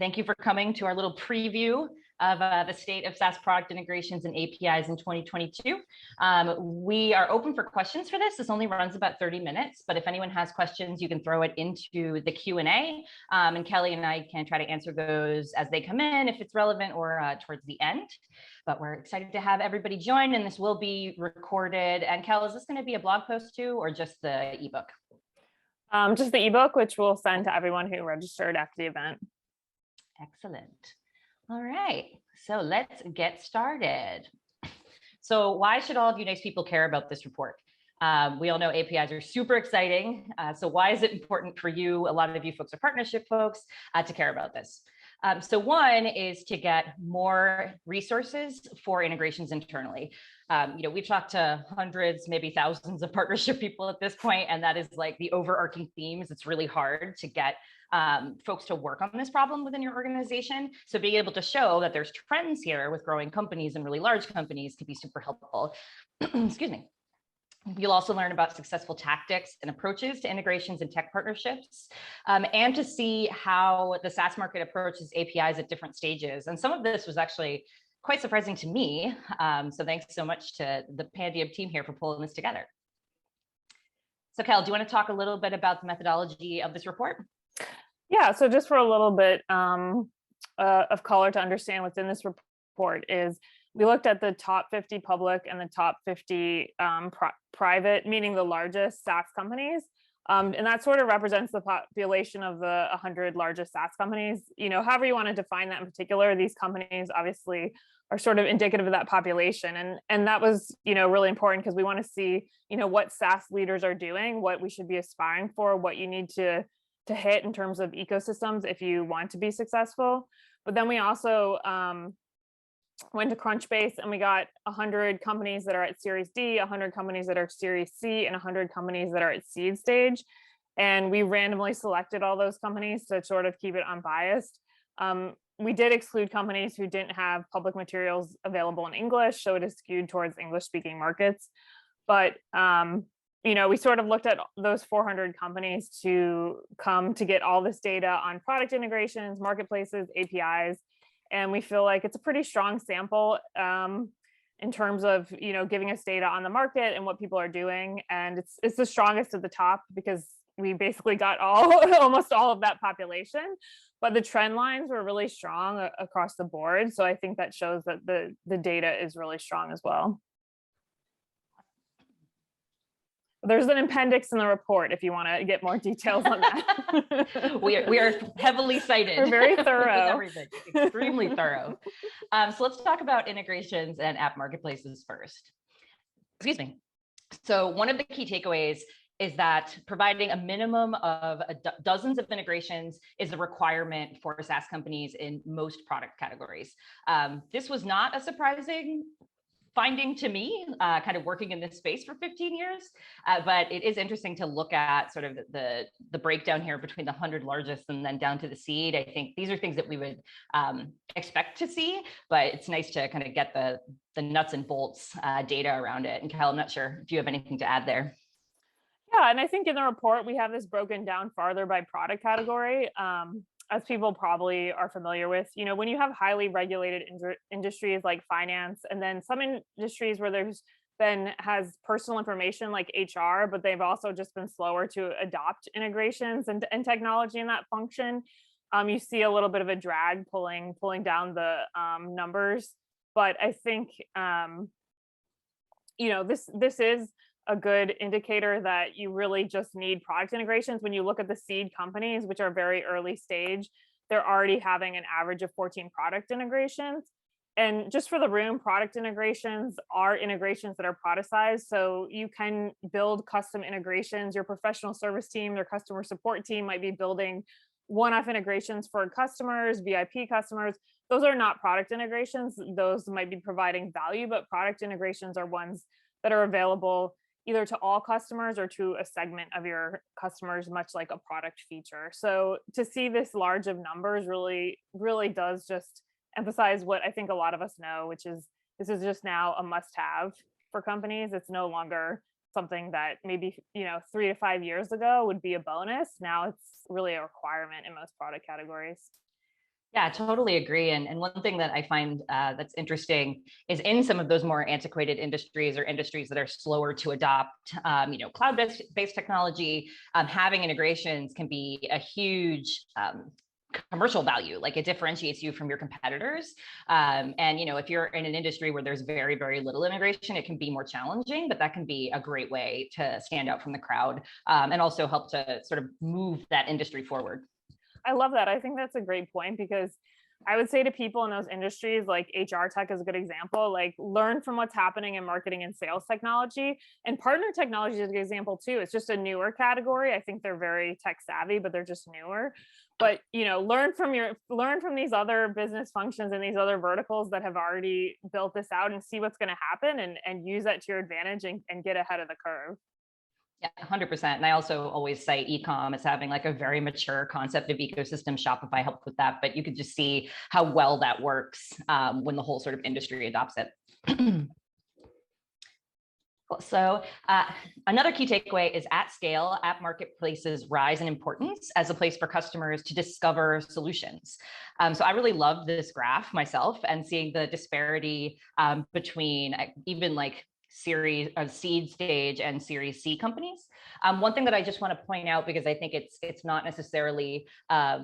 Thank you for coming to our little preview of the state of SaaS product integrations and APIs in 2022. We are open for questions for this. This only runs about 30 minutes, but if anyone has questions, you can throw it into the Q&A, and Kelly and I can try to answer those as they come in, if it's relevant, or towards the end. But we're excited to have everybody join, and this will be recorded. And Kel, is this going to be a blog post too, or just the ebook? Just the ebook, which we'll send to everyone who registered after the event. Excellent. All right, so let's get started. So why should all of you nice people care about this report? We all know APIs are super exciting. So why is it important for you, a lot of you folks are partnership folks, to care about this? So one is to get more resources for integrations internally. We've talked to hundreds, maybe thousands of partnership people at this point, and that is like the overarching themes. It's really hard to get folks to work on this problem within your organization. So being able to show that there's trends here with growing companies and really large companies could be super helpful. Excuse me. You'll also learn about successful tactics and approaches to integrations and tech partnerships, and to see how the SaaS market approaches APIs at different stages. And some of this was actually quite surprising to me. So thanks so much to the Pandium team here for pulling this together. So Kel, do you want to talk a little bit about the methodology of this report? Yeah, so just for a little bit of color to understand what's in this report is we looked at the top 50 public and the top 50 private, meaning the largest SaaS companies. And that sort of represents the population of the 100 largest SaaS companies. However you want to define that in particular, these companies obviously are sort of indicative of that population. And that was, really important because we want to see, what SaaS leaders are doing, what we should be aspiring for, what you need to hit in terms of ecosystems if you want to be successful. But then we also went to Crunchbase and we got 100 companies that are at Series D, 100 companies that are Series C, and 100 companies that are at seed stage. And we randomly selected all those companies to sort of keep it unbiased. We did exclude companies who didn't have public materials available in English, so it is skewed towards English-speaking markets. But we sort of looked at those 400 companies to come to get all this data on product integrations, marketplaces, APIs. And we feel like it's a pretty strong sample in terms of, giving us data on the market and what people are doing. And it's the strongest at the top because we basically got almost all of that population. But the trend lines were really strong across the board. So I think that shows that the data is really strong as well. There's an appendix in the report if you want to get more details on that. we are heavily cited. We're very thorough. Everything, extremely thorough. So let's talk about integrations and app marketplaces first. Excuse me. So one of the key takeaways is that providing a minimum of dozens of integrations is a requirement for SaaS companies in most product categories. This was not a surprising finding to me, kind of working in this space for 15 years, but it is interesting to look at sort of the breakdown here between the 100 largest and then down to the seed. I think these are things that we would expect to see, but it's nice to kind of get the nuts and bolts data around it. And Kel, I'm not sure if you have anything to add there. Yeah, and I think in the report, we have this broken down farther by product category. As people probably are familiar with, when you have highly regulated industries like finance, and then some industries where has personal information like HR, but they've also just been slower to adopt integrations and technology in that function, you see a little bit of a drag pulling down the numbers. But I think this is a good indicator that you really just need product integrations. When you look at the seed companies, which are very early stage, they're already having an average of 14 product integrations. And just for the room, product integrations are integrations that are productized. So you can build custom integrations. Your professional service team, their customer support team might be building one-off integrations for customers, VIP customers. Those are not product integrations. Those might be providing value, but product integrations are ones that are available either to all customers or to a segment of your customers, much like a product feature. So to see this large of numbers really, really does just emphasize what I think a lot of us know, which is this is just now a must-have for companies. It's no longer something that maybe 3 to 5 years ago would be a bonus. Now it's really a requirement in most product categories. Yeah, I totally agree. And one thing that I find that's interesting is in some of those more antiquated industries or industries that are slower to adopt, cloud-based technology, having integrations can be a huge commercial value. Like it differentiates you from your competitors. And if you're in an industry where there's very, very little integration, it can be more challenging, but that can be a great way to stand out from the crowd, and also help to sort of move that industry forward. I love that. I think that's a great point because I would say to people in those industries, like HR tech is a good example, like learn from what's happening in marketing and sales technology. And partner technology is a good example too. It's just a newer category. I think they're very tech savvy, but they're just newer. But learn from these other business functions and these other verticals that have already built this out and see what's going to happen and use that to your advantage and get ahead of the curve. Yeah, 100%. And I also always cite ecom as having like a very mature concept of ecosystem. Shopify helped with that, but you could just see how well that works when the whole sort of industry adopts it. Cool. So another key takeaway is at scale, app marketplaces rise in importance as a place for customers to discover solutions. So I really love this graph myself and seeing the disparity between even like series seed stage and series C companies. One thing that I just want to point out, because I think it's not necessarily a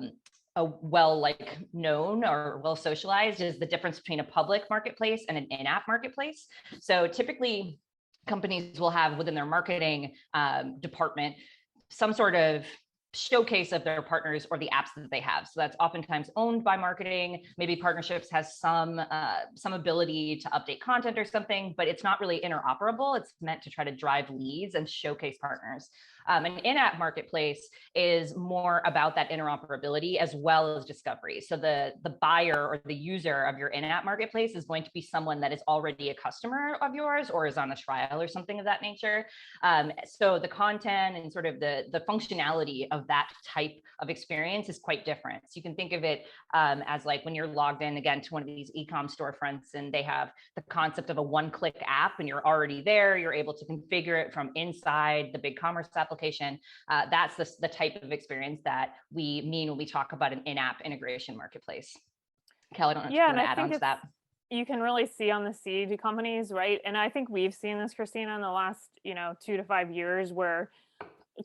well known or well socialized, is the difference between a public marketplace and an in-app marketplace. So typically companies will have within their marketing department some sort of showcase of their partners or the apps that they have. So that's oftentimes owned by marketing. Maybe partnerships has some ability to update content or something, but it's not really interoperable. It's meant to try to drive leads and showcase partners. An in-app marketplace is more about that interoperability as well as discovery. So the buyer or the user of your in-app marketplace is going to be someone that is already a customer of yours or is on a trial or something of that nature. So the content and sort of the functionality of that type of experience is quite different. So you can think of it as like when you're logged in again to one of these e-com storefronts and they have the concept of a one-click app and you're already there, you're able to configure it from inside the BigCommerce application. That's the type of experience that we mean when we talk about an in-app integration marketplace. Kel, I don't know if you want to add on to that. You can really see on the seed companies, right? And I think we've seen this, Cristina, in the last 2 to 5 years, where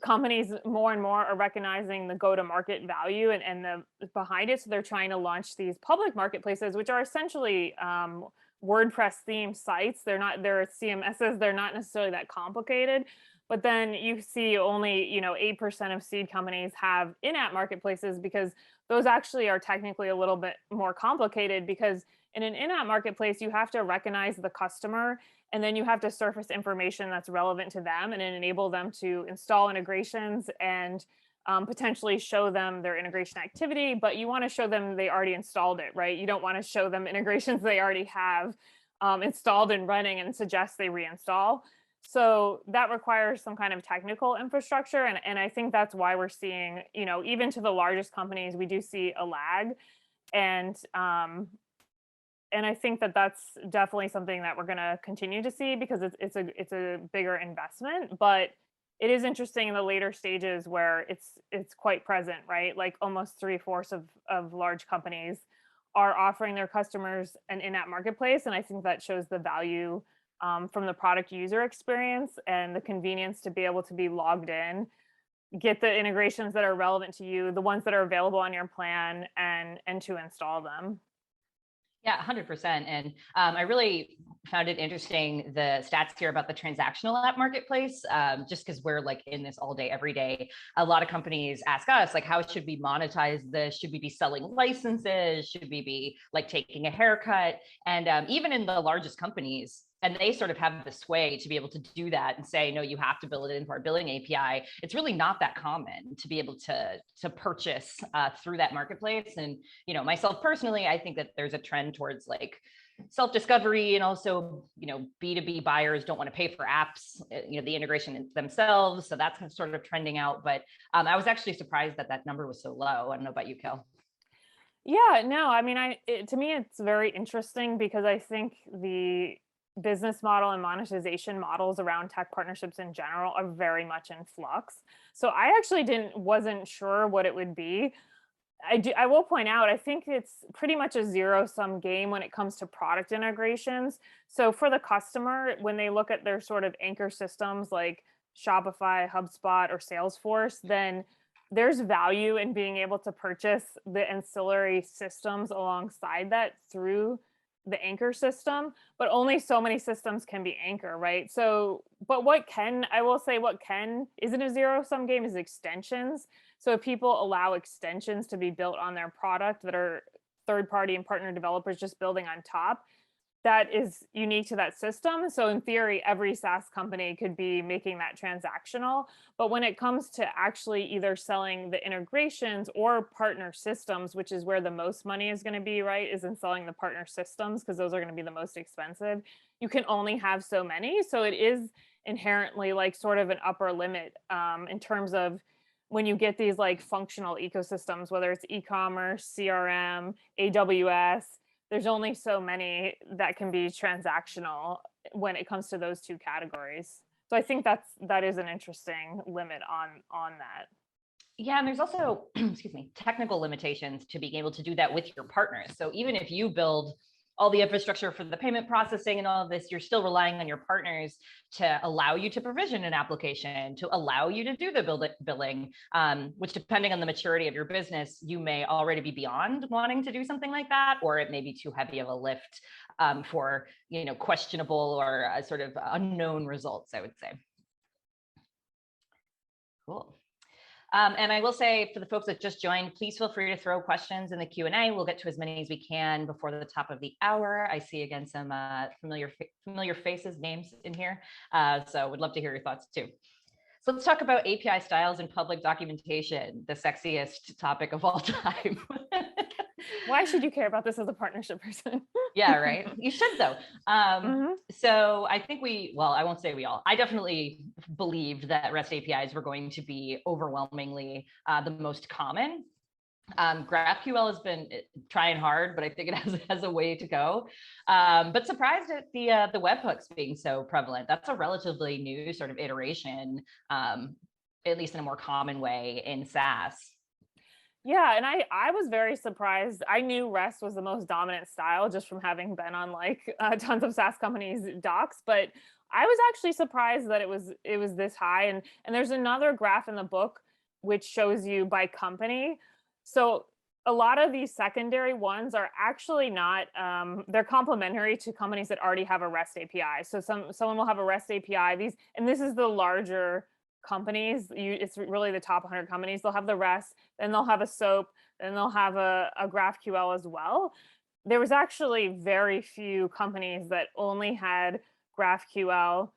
companies more and more are recognizing the go-to-market value and the behind it. So they're trying to launch these public marketplaces, which are essentially WordPress themed sites. They're CMSs. They're not necessarily that complicated. But then you see only 8% of seed companies have in-app marketplaces, because those actually are technically a little bit more complicated, because in an in-app marketplace, you have to recognize the customer and then you have to surface information that's relevant to them and enable them to install integrations and potentially show them their integration activity. But you want to show them they already installed it, right? You don't want to show them integrations they already have installed and running and suggest they reinstall. So that requires some kind of technical infrastructure. And I think that's why we're seeing, even to the largest companies, we do see a lag. And I think that that's definitely something that we're going to continue to see, because it's a bigger investment. But it is interesting in the later stages where it's quite present, right? Like almost 3/4 of large companies are offering their customers an in-app marketplace. And I think that shows the value from the product user experience and the convenience to be able to be logged in, get the integrations that are relevant to you, the ones that are available on your plan, and to install them. Yeah, 100%. And I really found it interesting, the stats here about the transactional app marketplace, just because we're like in this all day, every day. A lot of companies ask us, like, how should we monetize this? Should we be selling licenses? Should we be like taking a haircut? And even in the largest companies, and they sort of have the sway to be able to do that and say, no, you have to build it into our billing API. It's really not that common to be able to purchase through that marketplace. And, myself personally, I think that there's a trend towards like self-discovery, and also, B2B buyers don't want to pay for apps, the integration themselves. So that's sort of trending out. But I was actually surprised that number was so low. I don't know about you, Kel. Yeah, no, I mean, to me, it's very interesting, because I think the business model and monetization models around tech partnerships in general are very much in flux. So I actually wasn't sure what it would be. I will point out, I think it's pretty much a zero-sum game when it comes to product integrations. So for the customer, when they look at their sort of anchor systems like Shopify, HubSpot, or Salesforce, then there's value in being able to purchase the ancillary systems alongside that through the anchor system, but only so many systems can be anchor, right? So, but I will say what isn't a zero-sum game is extensions. So if people allow extensions to be built on their product that are third-party and partner developers just building on top, that is unique to that system. So in theory, every SaaS company could be making that transactional. But when it comes to actually either selling the integrations or partner systems, which is where the most money is going to be, right, is in selling the partner systems, because those are going to be the most expensive, you can only have so many. So it is inherently like sort of an upper limit in terms of when you get these like functional ecosystems, whether it's e-commerce, CRM, AWS, there's only so many that can be transactional when it comes to those two categories. So I think that is an interesting limit on that. Yeah, and there's also, excuse me, technical limitations to being able to do that with your partners. So even if you build all the infrastructure for the payment processing and all of this, you're still relying on your partners to allow you to provision an application, to allow you to do the billing, which depending on the maturity of your business, you may already be beyond wanting to do something like that, or it may be too heavy of a lift for questionable or sort of unknown results, I would say. Cool. And I will say for the folks that just joined, please feel free to throw questions in the Q&A. We'll get to as many as we can before the top of the hour. I see again some familiar faces, names in here. So would love to hear your thoughts too. So let's talk about API styles and public documentation, the sexiest topic of all time. Why should you care about this as a partnership person? Yeah, right. You should though. So I think I won't say we all, I definitely believed that REST APIs were going to be overwhelmingly the most common. GraphQL has been trying hard, but I think it has a way to go. But surprised at the webhooks being so prevalent. That's a relatively new sort of iteration, at least in a more common way in SaaS. Yeah, and I was very surprised. I knew REST was the most dominant style just from having been on like tons of SaaS companies docs, but I was actually surprised that it was this high. And there's another graph in the book which shows you by company. So a lot of these secondary ones are actually not, they're complementary to companies that already have a REST API. So someone will have a REST API, and this is the larger companies, it's really the top 100 companies. They'll have the REST, then they'll have a SOAP, then they'll have a GraphQL as well. There was actually very few companies that only had GraphQL.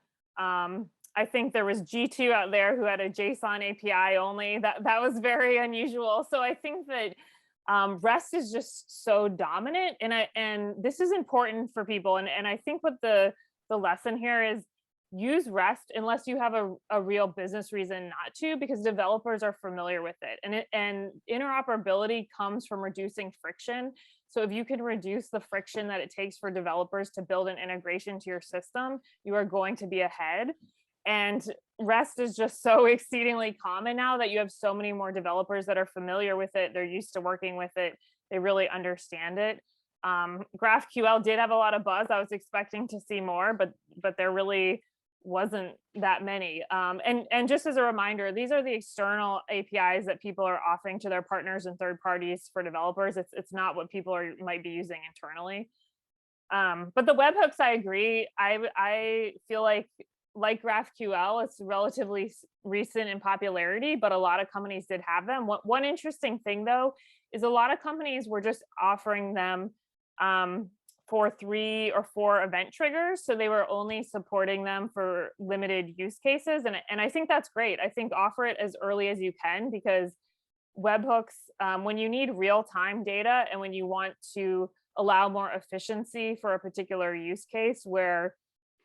I think there was G2 out there who had a JSON API only. That was very unusual. So I think that REST is just so dominant, and this is important for people. And I think what the lesson here is, use REST unless you have a real business reason not to, because developers are familiar with it. And interoperability comes from reducing friction. So if you can reduce the friction that it takes for developers to build an integration to your system, you are going to be ahead. And REST is just so exceedingly common now that you have so many more developers that are familiar with it. They're used to working with it. They really understand it. GraphQL did have a lot of buzz. I was expecting to see more, but there really wasn't that many. And just as a reminder, these are the external APIs that people are offering to their partners and third parties for developers. It's not what people might be using internally. But the webhooks, I agree. I feel like GraphQL, it's relatively recent in popularity, but a lot of companies did have them. One interesting thing though, is a lot of companies were just offering them for 3 or 4 event triggers. So they were only supporting them for limited use cases. And I think that's great. I think offer it as early as you can, because webhooks, when you need real-time data and when you want to allow more efficiency for a particular use case where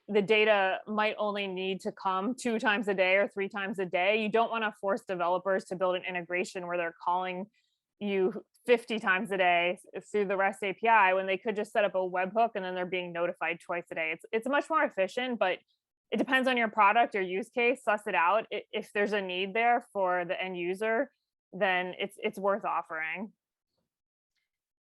the data might only need to come 2 times a day or 3 times a day, you don't want to force developers to build an integration where they're calling you 50 times a day through the REST API when they could just set up a webhook and then they're being notified twice a day. It's much more efficient, but it depends on your product or use case. Suss it out. If there's a need there for the end user, then it's worth offering.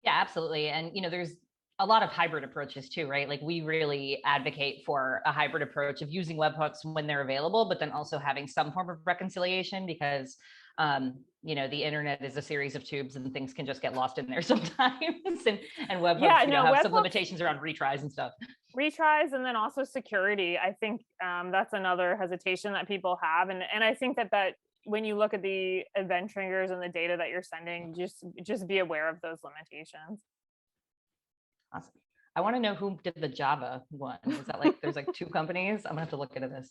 Yeah, absolutely. And, there's a lot of hybrid approaches too, right? Like we really advocate for a hybrid approach of using webhooks when they're available, but then also having some form of reconciliation because, the internet is a series of tubes and things can just get lost in there sometimes. And webhooks, Yeah, no, have some webhooks, limitations around retries and stuff. retries, and then also security. I think that's another hesitation that people have. And I think that when you look at the event triggers and the data that you're sending, just be aware of those limitations. Awesome. I want to know who did the Java one. Is that like, there's like two companies? I'm gonna have to look into this.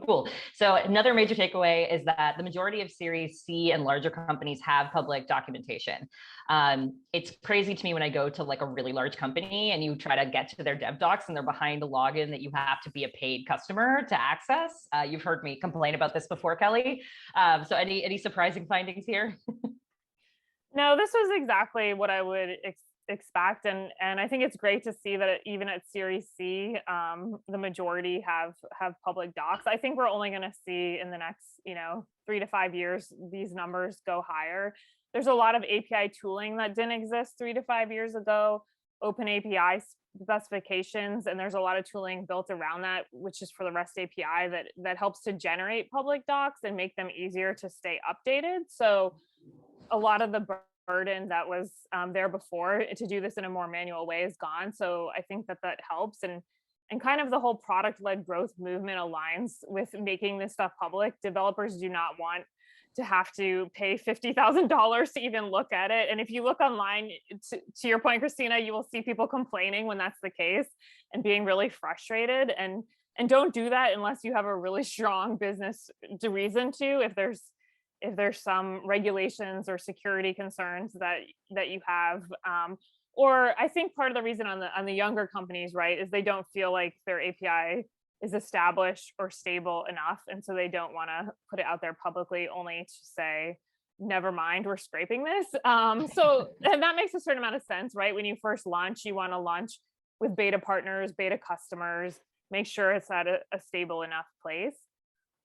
Cool. So another major takeaway is that the majority of Series C and larger companies have public documentation. It's crazy to me when I go to like a really large company and you try to get to their dev docs and they're behind a login that you have to be a paid customer to access. You've heard me complain about this before, Kelly. So any surprising findings here? No, this was exactly what I would expect, and I think it's great to see that even at Series C, the majority have public docs. I think we're only going to see in the next 3 to 5 years these numbers go higher. There's a lot of API tooling that didn't exist 3 to 5 years ago, open API specifications, and there's a lot of tooling built around that, which is for the REST API that helps to generate public docs and make them easier to stay updated. So a lot of the burden that was there before to do this in a more manual way is gone. So I think that helps, and kind of the whole product-led growth movement aligns with making this stuff public. Developers do not want to have to pay $50,000 to even look at it. And if you look online, to your point, Cristina, you will see people complaining when that's the case and being really frustrated. And don't do that unless you have a really strong business reason to. If there's some regulations or security concerns that you have, or I think part of the reason on the younger companies, right, is they don't feel like their API is established or stable enough, and so they don't want to put it out there publicly, only to say, never mind, we're scraping this. So and that makes a certain amount of sense, right? When you first launch, you want to launch with beta partners, beta customers, make sure it's at a stable enough place.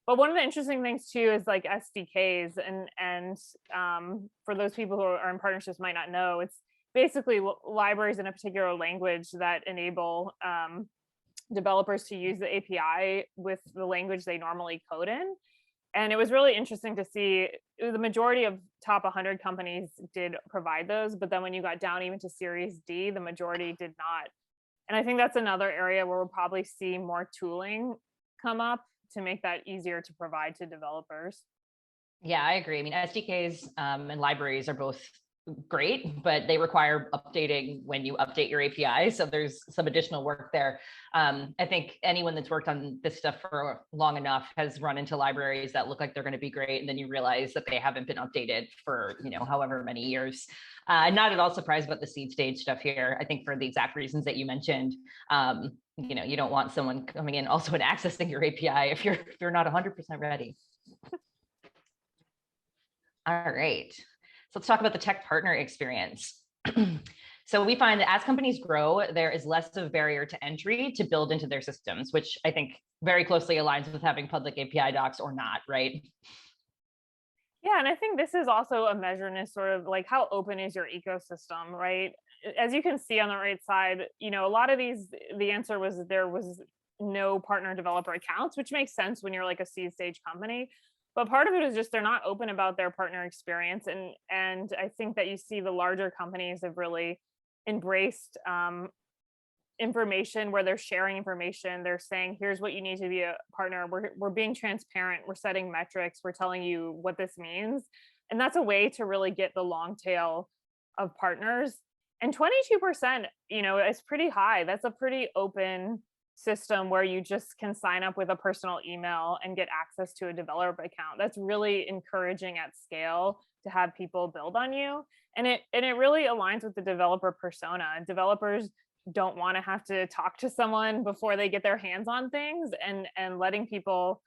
But one of the interesting things too is like SDKs, and for those people who are in partnerships might not know, it's basically libraries in a particular language that enable developers to use the API with the language they normally code in. And it was really interesting to see the majority of top 100 companies did provide those, but then when you got down even to Series D, the majority did not. And I think that's another area where we'll probably see more tooling come up to make that easier to provide to developers. Yeah, I agree. I mean, SDKs and libraries are both great, but they require updating when you update your API. So there's some additional work there. I think anyone that's worked on this stuff for long enough has run into libraries that look like they're going to be great, and then you realize that they haven't been updated for however many years. Not at all surprised about the seed stage stuff here. I think for the exact reasons that you mentioned. You don't want someone coming in also and accessing your API if you're not 100% ready. All right. So let's talk about the tech partner experience. So we find that as companies grow, there is less of a barrier to entry to build into their systems, which I think very closely aligns with having public API docs or not, right? Yeah, and I think this is also a measurement, sort of like how open is your ecosystem, right? As you can see on the right side, a lot of these, the answer was there was no partner developer accounts, which makes sense when you're like a seed stage company. But part of it is just they're not open about their partner experience. And I think that you see the larger companies have really embraced information where they're sharing information. They're saying, here's what you need to be a partner. We're being transparent. We're setting metrics. We're telling you what this means. And that's a way to really get the long tail of partners. And 22%, is pretty high. That's a pretty open system where you just can sign up with a personal email and get access to a developer account. That's really encouraging at scale to have people build on you. And it really aligns with the developer persona. Developers don't want to have to talk to someone before they get their hands on things, and letting people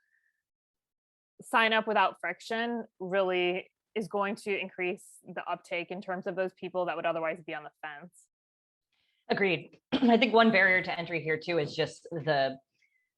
sign up without friction really is going to increase the uptake in terms of those people that would otherwise be on the fence. Agreed. I think one barrier to entry here too is just the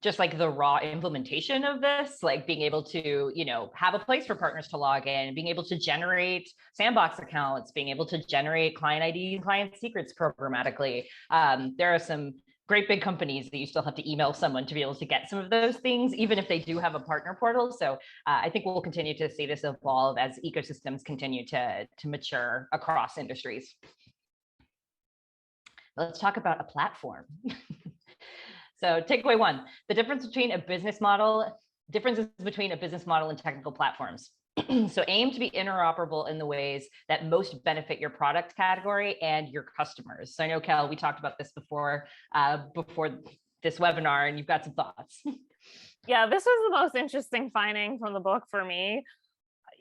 just like the raw implementation of this, like being able to, have a place for partners to log in, being able to generate sandbox accounts, being able to generate client ID and client secrets programmatically. There are some great big companies that you still have to email someone to be able to get some of those things, even if they do have a partner portal. So I think we'll continue to see this evolve as ecosystems continue to mature across industries. Let's talk about a platform. So takeaway one, the differences between a business model and technical platforms. So aim to be interoperable in the ways that most benefit your product category and your customers. So I know, Kel, we talked about this before this webinar, and you've got some thoughts. Yeah, this was the most interesting finding from the book for me.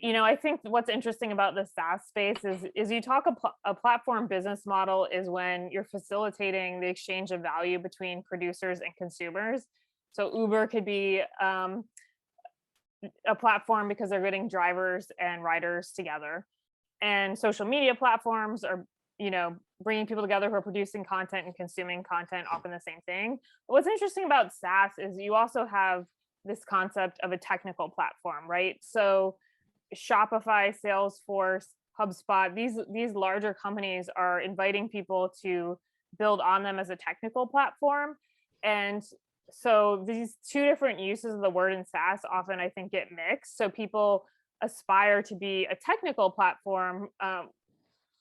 I think what's interesting about the SaaS space is you talk a platform business model is when you're facilitating the exchange of value between producers and consumers. So Uber could be a platform because they're getting drivers and riders together, and social media platforms are bringing people together who are producing content and consuming content, often the same thing. But what's interesting about SaaS is you also have this concept of a technical platform, right? So Shopify, Salesforce, HubSpot, these larger companies are inviting people to build on them as a technical platform. And so these two different uses of the word in SaaS often, I think, get mixed. So people aspire to be a technical platform,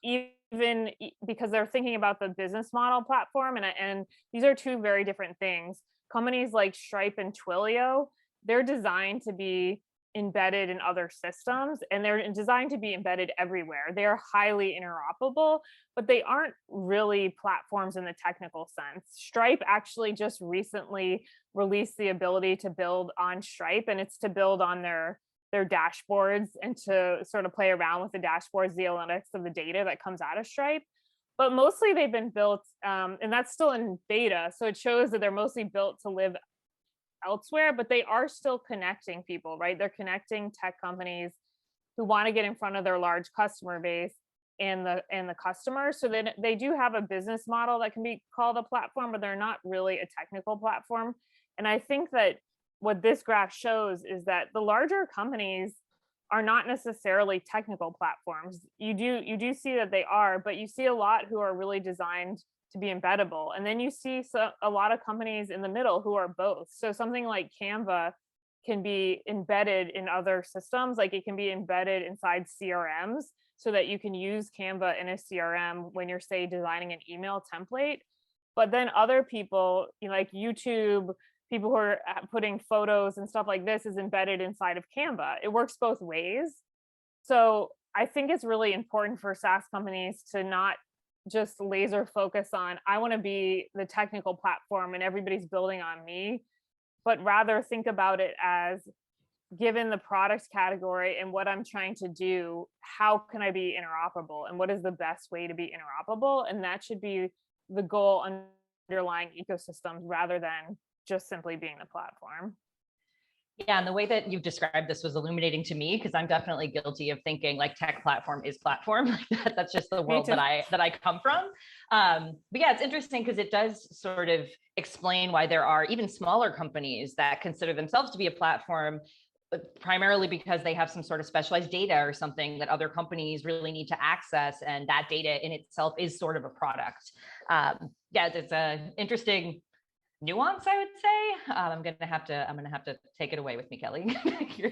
even because they're thinking about the business model platform. And these are two very different things. Companies like Stripe and Twilio, they're designed to be embedded in other systems, and they're designed to be embedded everywhere. They are highly interoperable, but they aren't really platforms in the technical sense. Stripe actually just recently released the ability to build on Stripe, and it's to build on their dashboards and to sort of play around with the dashboards, the analytics of the data that comes out of Stripe. But mostly they've been built, and that's still in beta, so it shows that they're mostly built to live elsewhere, but they are still connecting people, right? They're connecting tech companies who want to get in front of their large customer base and the customers. So then they do have a business model that can be called a platform, but they're not really a technical platform. And I think that what this graph shows is that the larger companies are not necessarily technical platforms. You do see that they are, but you see a lot who are really designed to be embeddable. And then you see a lot of companies in the middle who are both. So something like Canva can be embedded in other systems, like it can be embedded inside CRMs so that you can use Canva in a CRM when you're, say, designing an email template. But then other people, like YouTube, people who are putting photos and stuff like this is embedded inside of Canva. It works both ways. So I think it's really important for SaaS companies to not just laser focus on, I want to be the technical platform and everybody's building on me, but rather think about it as, given the products category and what I'm trying to do, how can I be interoperable and what is the best way to be interoperable? And that should be the goal underlying ecosystems rather than just simply being the platform. Yeah, and the way that you've described this was illuminating to me, because I'm definitely guilty of thinking like tech platform is platform. That's just the world that I come from. But yeah, it's interesting because it does sort of explain why there are even smaller companies that consider themselves to be a platform, primarily because they have some sort of specialized data or something that other companies really need to access, and that data in itself is sort of a product. Yeah, it's an interesting nuance, I would say. I'm gonna have to take it away with me, Kelly.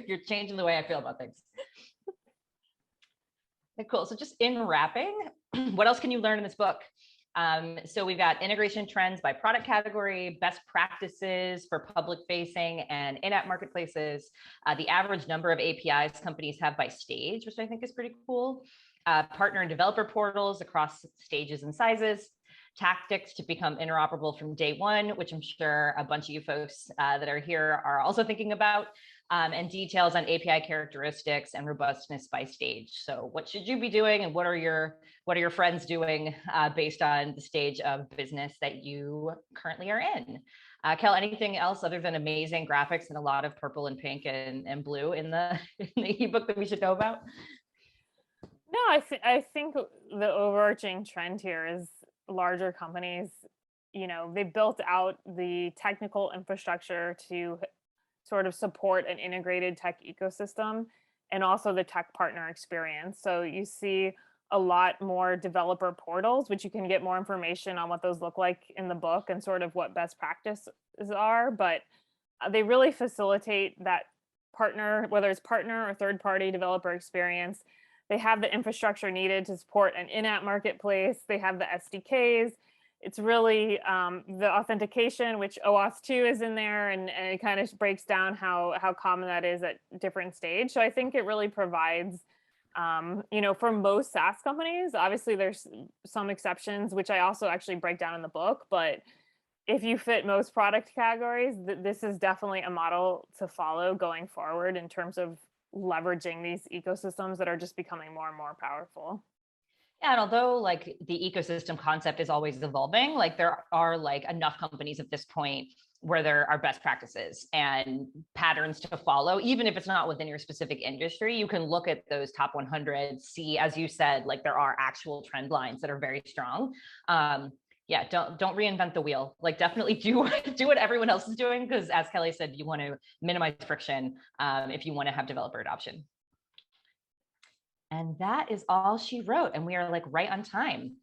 you're changing the way I feel about things. Okay, cool. So just in wrapping, what else can you learn in this book? So we've got integration trends by product category, best practices for public facing and in-app marketplaces, the average number of APIs companies have by stage, which I think is pretty cool, partner and developer portals across stages and sizes, tactics to become interoperable from day one, which I'm sure a bunch of you folks that are here are also thinking about, and details on API characteristics and robustness by stage. So what should you be doing, and what are your friends doing based on the stage of business that you currently are in? Kel, anything else other than amazing graphics and a lot of purple and pink and blue in the ebook that we should know about? No, I think the overarching trend here is larger companies, they've built out the technical infrastructure to sort of support an integrated tech ecosystem and also the tech partner experience. So you see a lot more developer portals, which you can get more information on what those look like in the book and sort of what best practices are. But they really facilitate that partner, whether it's partner or third party developer experience. They have the infrastructure needed to support an in-app marketplace. They have the SDKs. It's really the authentication, which OAuth 2 is in there, and it kind of breaks down how common that is at different stage. So I think it really provides, for most SaaS companies, obviously there's some exceptions, which I also actually break down in the book, but if you fit most product categories, this is definitely a model to follow going forward in terms of leveraging these ecosystems that are just becoming more and more powerful. Yeah, and although like the ecosystem concept is always evolving, like there are like enough companies at this point where there are best practices and patterns to follow, even if it's not within your specific industry. You can look at those top 100, see, as you said, like there are actual trend lines that are very strong. Yeah, don't reinvent the wheel. Like definitely do what everyone else is doing, because as Kelly said, you want to minimize friction if you want to have developer adoption. And that is all she wrote. And we are like right on time.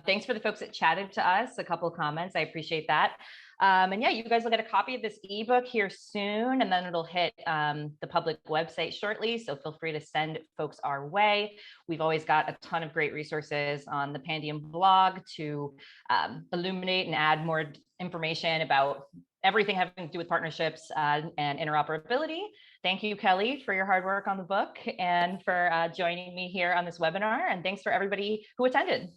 Thanks for the folks that chatted to us, a couple of comments. I appreciate that. And yeah, you guys will get a copy of this ebook here soon, and then it'll hit the public website shortly. So feel free to send folks our way. We've always got a ton of great resources on the Pandium blog to illuminate and add more information about everything having to do with partnerships and interoperability. Thank you, Kelly, for your hard work on the book and for joining me here on this webinar. And thanks for everybody who attended.